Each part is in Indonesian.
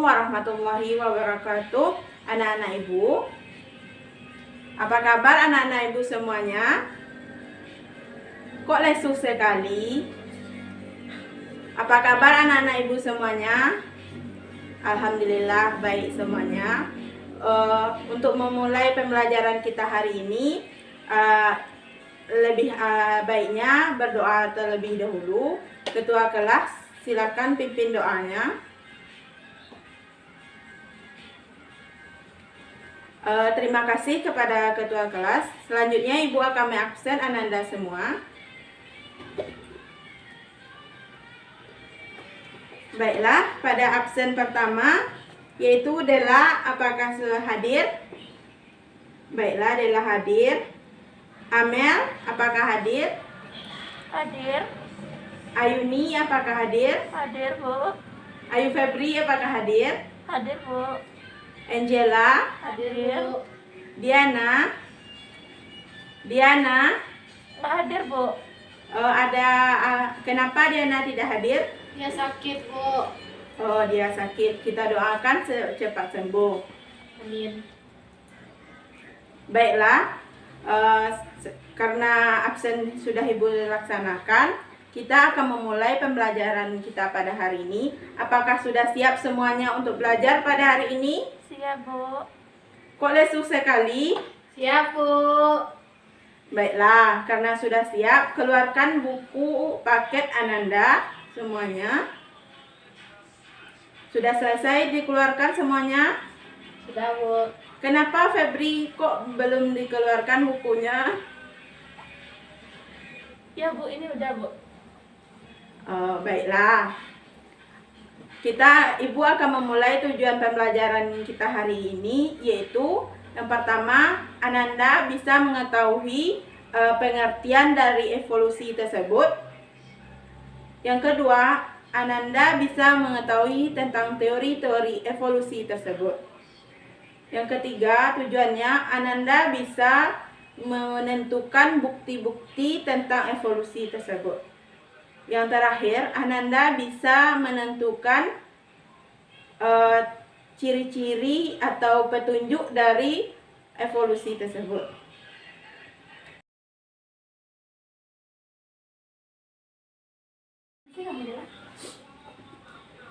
warahmatullahi wabarakatuh. Anak-anak ibu, apa kabar anak-anak ibu semuanya? Kok lesu sekali? Apa kabar anak-anak ibu semuanya? Alhamdulillah baik semuanya. Untuk memulai pembelajaran kita hari ini, lebih baiknya berdoa terlebih dahulu. Ketua kelas, silakan pimpin doanya. Terima kasih kepada ketua kelas. Selanjutnya ibu akan mengabsen Ananda semua. Baiklah, pada absen pertama yaitu Dela, apakah hadir? Baiklah, Dela hadir. Amel, apakah hadir? Hadir. Ayuni, apakah hadir? Hadir, Bu. Ayu Febri, apakah hadir? Hadir, Bu. Angela, Hadir. Diana, Nggak hadir, Bu. Kenapa Diana tidak hadir? Dia sakit, Bu. Oh, dia sakit. Kita doakan cepat sembuh. Amin. Baiklah, karena absen sudah ibu laksanakan, kita akan memulai pembelajaran kita pada hari ini. Apakah sudah siap semuanya untuk belajar pada hari ini? Siap, Bu. Kok lesu sekali? Siap, Bu. Baiklah, karena sudah siap, keluarkan buku paket Ananda semuanya. Sudah selesai dikeluarkan semuanya? Sudah, Bu. Kenapa Febri kok belum dikeluarkan bukunya? Ya, Bu, ini udah, Bu. Baiklah. Ibu akan memulai tujuan pembelajaran kita hari ini, yaitu yang pertama, Ananda bisa mengetahui pengertian dari evolusi tersebut. Yang kedua, Ananda bisa mengetahui tentang teori-teori evolusi tersebut. Yang ketiga, tujuannya Ananda bisa menentukan bukti-bukti tentang evolusi tersebut. Yang terakhir, Ananda bisa menentukan ciri-ciri atau petunjuk dari evolusi tersebut.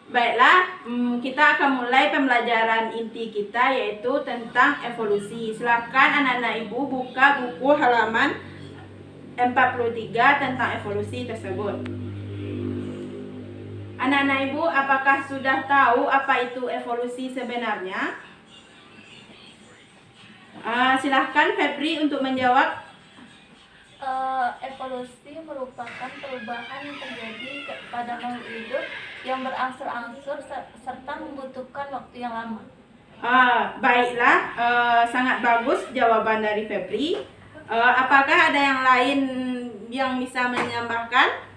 Baiklah, kita akan mulai pembelajaran inti kita, yaitu tentang evolusi. Silakan anak-anak ibu buka buku halaman 43 tentang evolusi tersebut. Anak-anak ibu, apakah sudah tahu apa itu evolusi sebenarnya? Silahkan Febri untuk menjawab. Evolusi merupakan perubahan yang terjadi pada makhluk hidup yang berangsur-angsur serta membutuhkan waktu yang lama. Baiklah, sangat bagus jawaban dari Febri. Apakah ada yang lain yang bisa menambahkan?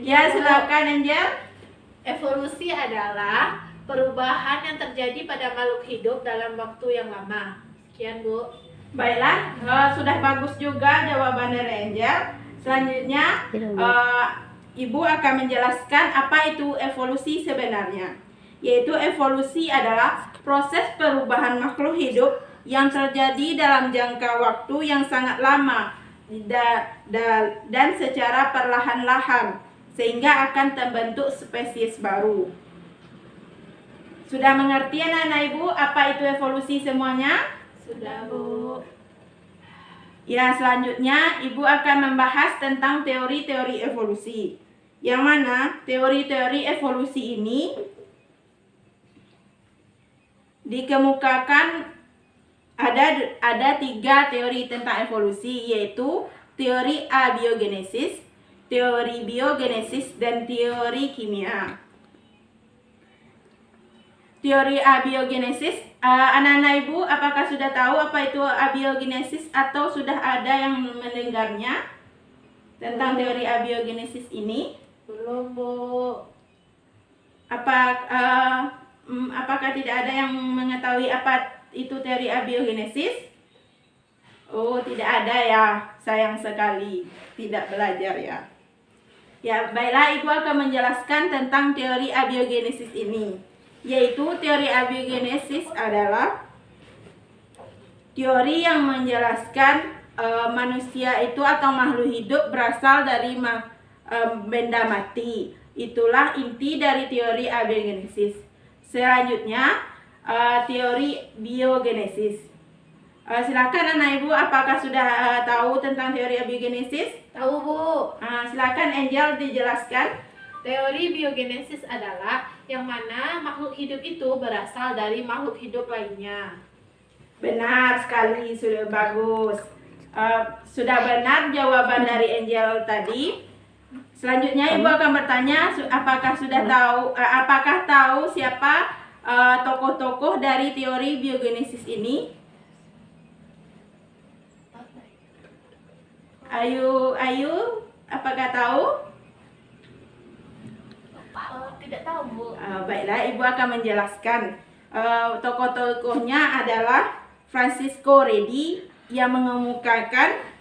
Ya, silakan Angel. Evolusi adalah perubahan yang terjadi pada makhluk hidup dalam waktu yang lama. Sekian, Bu. Baiklah, sudah bagus juga jawaban dari Angel. Selanjutnya, Ibu akan menjelaskan apa itu evolusi sebenarnya. Yaitu evolusi adalah proses perubahan makhluk hidup yang terjadi dalam jangka waktu yang sangat lama dan secara perlahan-lahan, sehingga akan terbentuk spesies baru. Sudah mengerti anak-anak ibu apa itu evolusi semuanya? Sudah, Bu. Ya, selanjutnya ibu akan membahas tentang teori-teori evolusi. Yang mana teori-teori evolusi ini dikemukakan ada 3 teori tentang evolusi, yaitu teori abiogenesis, teori biogenesis, dan teori kimia. Teori abiogenesis, anak-anak ibu apakah sudah tahu apa itu abiogenesis atau sudah ada yang mendengarnya tentang teori abiogenesis ini? Belum, Bu. Apakah tidak ada yang mengetahui apa itu teori abiogenesis? Oh, tidak ada ya. Sayang sekali tidak belajar ya. Ya, baiklah, Ibu akan menjelaskan tentang teori abiogenesis ini. yaitu teori abiogenesis adalah teori yang menjelaskan manusia itu atau makhluk hidup berasal dari benda mati. Itulah inti dari teori abiogenesis. Selanjutnya, teori biogenesis. Silakan anak ibu, apakah sudah tahu tentang teori abiogenesis? Tahu, Bu. Silakan Angel dijelaskan. Teori biogenesis adalah yang mana makhluk hidup itu berasal dari makhluk hidup lainnya. Benar sekali, sudah bagus. Sudah benar jawaban dari Angel tadi. Selanjutnya ibu akan bertanya, apakah tahu siapa tokoh-tokoh dari teori biogenesis ini? Ayu, apakah tahu? Tidak tahu, Bu. Baiklah, ibu akan menjelaskan. Tokoh-tokohnya adalah Francisco Redi yang mengemukakan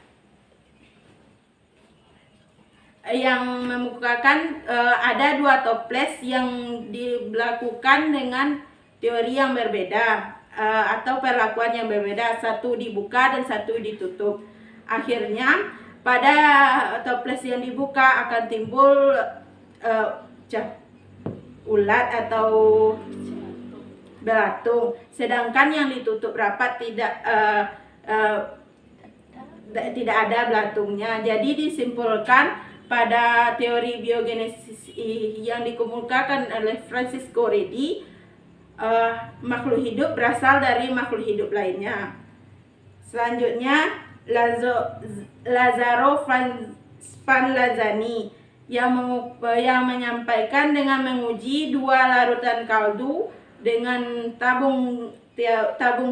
ada dua toples yang dilakukan dengan teori yang berbeda atau perlakuan yang berbeda, satu dibuka dan satu ditutup. Akhirnya pada toples yang dibuka akan timbul ulat atau belatung, sedangkan yang ditutup rapat tidak ada belatungnya. Jadi disimpulkan pada teori biogenesis yang dikemukakan oleh Francisco Redi, makhluk hidup berasal dari makhluk hidup lainnya. Selanjutnya Lazzaro Spallanzani yang menyampaikan dengan menguji dua larutan kaldu dengan tabung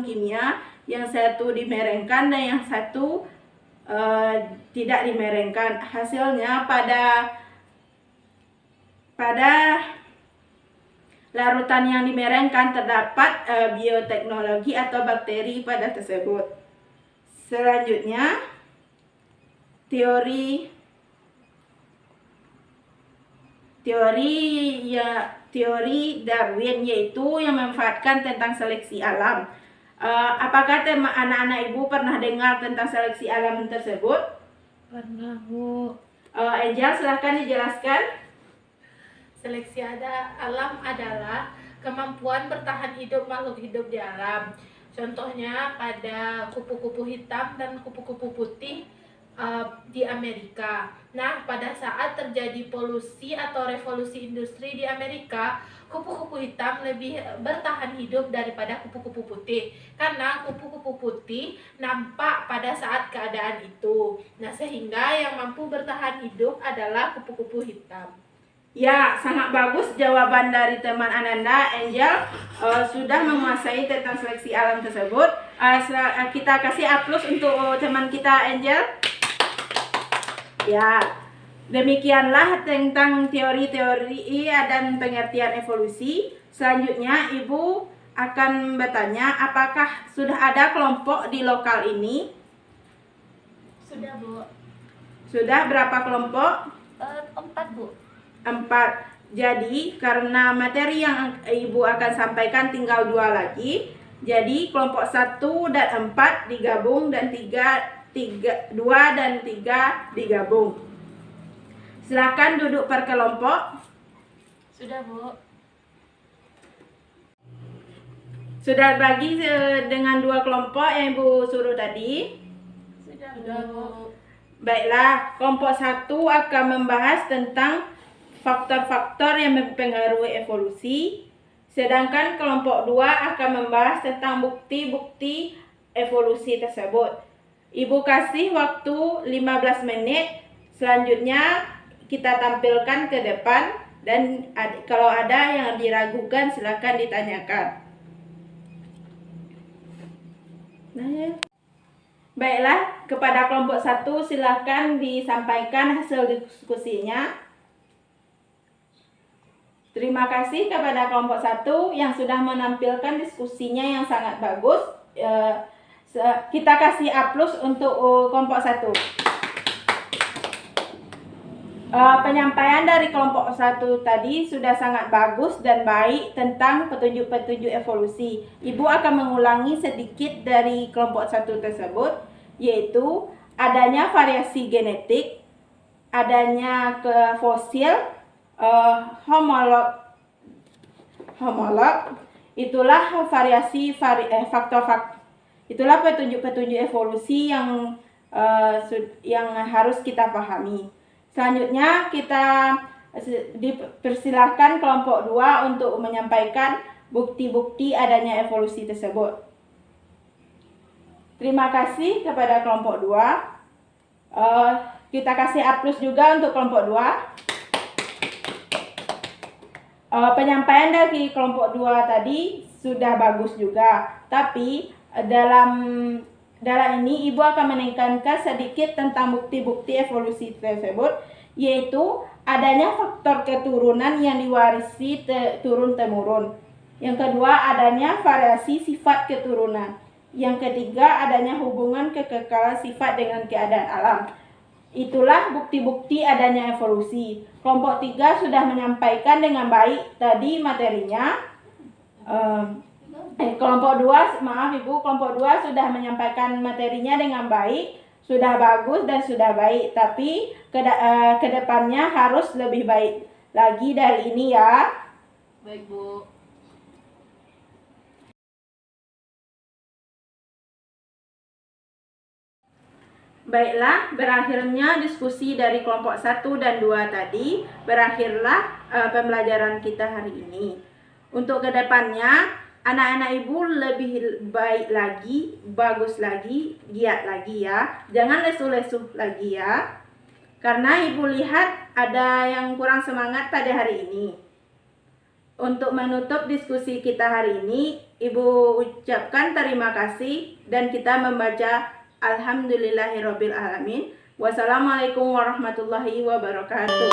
kimia, yang satu dimerengkan dan yang satu tidak dimerengkan. Hasilnya pada larutan yang dimerengkan terdapat bioteknologi atau bakteri pada tersebut. Selanjutnya teori Darwin, yaitu yang memanfaatkan tentang seleksi alam. Apakah anak-anak ibu pernah dengar tentang seleksi alam tersebut? Pernah, Bu. Angel, silahkan dijelaskan. Seleksi alam adalah kemampuan bertahan hidup makhluk hidup di alam. Contohnya pada kupu-kupu hitam dan kupu-kupu putih di Amerika. Nah, pada saat terjadi polusi atau revolusi industri di Amerika, kupu-kupu hitam lebih bertahan hidup daripada kupu-kupu putih, karena kupu-kupu putih nampak pada saat keadaan itu. Nah, sehingga yang mampu bertahan hidup adalah kupu-kupu hitam. Ya, sangat bagus jawaban dari teman Ananda. Angel sudah menguasai tentang seleksi alam tersebut. Kita kasih aplaus untuk teman kita Angel. Ya, demikianlah tentang teori-teori dan pengertian evolusi. Selanjutnya Ibu akan bertanya, apakah sudah ada kelompok di lokal ini? Sudah, Bu. Sudah, berapa kelompok? 4, Bu. 4. Jadi karena materi yang Ibu akan sampaikan tinggal 2 lagi, jadi kelompok 1 dan 4 digabung dan 2 dan 3 digabung. Silakan duduk per kelompok. Sudah, Bu. Sudah bagi dengan 2 kelompok yang Ibu suruh tadi? Sudah, Bu. Baiklah, kelompok 1 akan membahas tentang faktor-faktor yang mempengaruhi evolusi, sedangkan kelompok 2 akan membahas tentang bukti-bukti evolusi tersebut. Ibu kasih waktu 15 menit, selanjutnya kita tampilkan ke depan, dan kalau ada yang diragukan silakan ditanyakan. Baiklah, kepada kelompok 1 silakan disampaikan hasil diskusinya. Terima kasih kepada kelompok 1 yang sudah menampilkan diskusinya yang sangat bagus. Kita kasih aplaus untuk kelompok 1. Penyampaian dari kelompok 1 tadi sudah sangat bagus dan baik tentang petunjuk-petunjuk evolusi. Ibu akan mengulangi sedikit dari kelompok 1 tersebut, yaitu adanya variasi genetik, adanya ke fosil, homolog, itulah itulah petunjuk-petunjuk evolusi yang harus kita pahami. Selanjutnya kita dipersilahkan kelompok 2 untuk menyampaikan bukti-bukti adanya evolusi tersebut. Terima kasih kepada kelompok 2. Kita kasih A+ juga untuk kelompok 2. Penyampaian dari kelompok 2 tadi sudah bagus juga, tapi dalam ini Ibu akan menekankan sedikit tentang bukti-bukti evolusi tersebut, yaitu adanya faktor keturunan yang diwarisi turun-temurun. Yang kedua, adanya variasi sifat keturunan. Yang ketiga, adanya hubungan kekekalan sifat dengan keadaan alam. Itulah bukti-bukti adanya evolusi. Kelompok 3 sudah menyampaikan dengan baik tadi materinya. Kelompok 2, maaf Ibu, kelompok 2 sudah menyampaikan materinya dengan baik, sudah bagus dan sudah baik, tapi ke depannya harus lebih baik lagi dari ini ya. Baik, Bu. Baiklah, berakhirnya diskusi dari kelompok 1 dan 2 tadi. Berakhirlah pembelajaran kita hari ini. Untuk kedepannya, anak-anak Ibu lebih baik lagi, bagus lagi, giat lagi ya. Jangan lesu-lesu lagi ya. Karena Ibu lihat ada yang kurang semangat pada hari ini. Untuk menutup diskusi kita hari ini, Ibu ucapkan terima kasih dan kita membaca Alhamdulillahirabbil alamin. Wassalamualaikum warahmatullahi wabarakatuh.